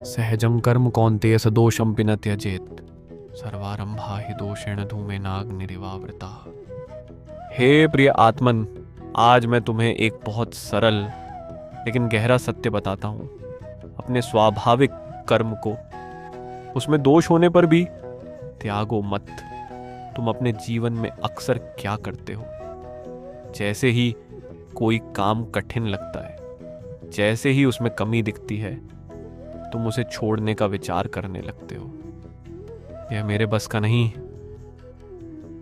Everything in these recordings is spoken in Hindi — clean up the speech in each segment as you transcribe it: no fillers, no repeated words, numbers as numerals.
सहजं कर्म कौन्तेय सदोषं पिन त्यजेत् सर्वारंभा हि दोषेण धूमेनाग्निरिवावृता। हे प्रिय आत्मन, आज मैं तुम्हें एक बहुत सरल लेकिन गहरा सत्य बताता हूँ। अपने स्वाभाविक कर्म को, उसमें दोष होने पर भी त्यागो मत। तुम अपने जीवन में अक्सर क्या करते हो? जैसे ही कोई काम कठिन लगता है, जैसे ही उसमें कमी दिखती है, तुम उसे छोड़ने का विचार करने लगते हो। यह मेरे बस का नहीं,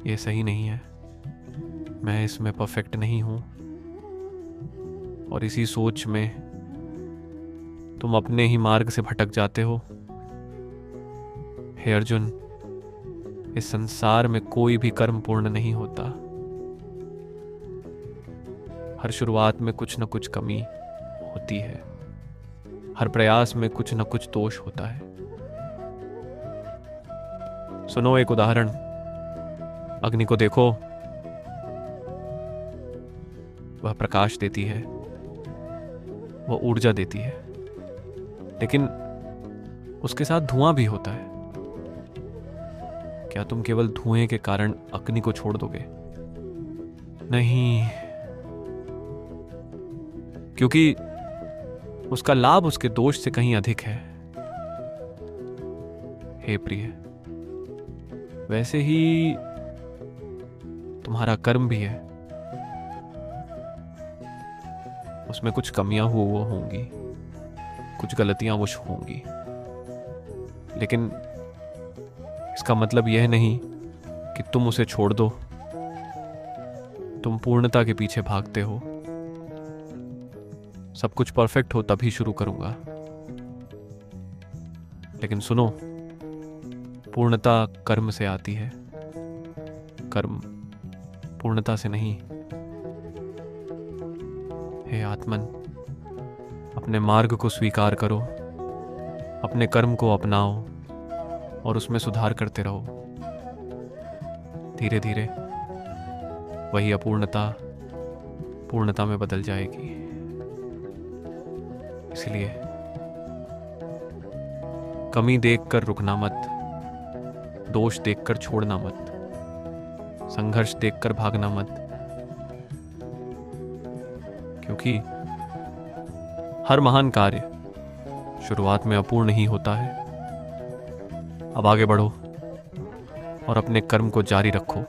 यह सही नहीं है, मैं इसमें परफेक्ट नहीं हूं। और इसी सोच में तुम अपने ही मार्ग से भटक जाते हो। हे अर्जुन, इस संसार में कोई भी कर्म पूर्ण नहीं होता। हर शुरुआत में कुछ न कुछ कमी होती है, हर प्रयास में कुछ न कुछ दोष होता है। सुनो एक उदाहरण। अग्नि को देखो, वह प्रकाश देती है, वह ऊर्जा देती है, लेकिन उसके साथ धुआं भी होता है। क्या तुम केवल धुएं के कारण अग्नि को छोड़ दोगे? नहीं, क्योंकि उसका लाभ उसके दोष से कहीं अधिक है। हे प्रिय, वैसे ही तुम्हारा कर्म भी है। उसमें कुछ कमियां वो होंगी, कुछ गलतियां वो होंगी, लेकिन इसका मतलब यह नहीं कि तुम उसे छोड़ दो। तुम पूर्णता के पीछे भागते हो। सब कुछ परफेक्ट हो तभी शुरू करूंगा, लेकिन सुनो, पूर्णता कर्म से आती है, कर्म पूर्णता से नहीं। हे आत्मन, अपने मार्ग को स्वीकार करो, अपने कर्म को अपनाओ और उसमें सुधार करते रहो। धीरे धीरे वही अपूर्णता पूर्णता में बदल जाएगी। इसलिए कमी देखकर रुकना मत, दोष देखकर छोड़ना मत, संघर्ष देखकर भागना मत, क्योंकि हर महान कार्य शुरुआत में अपूर्ण ही होता है। अब आगे बढ़ो और अपने कर्म को जारी रखो।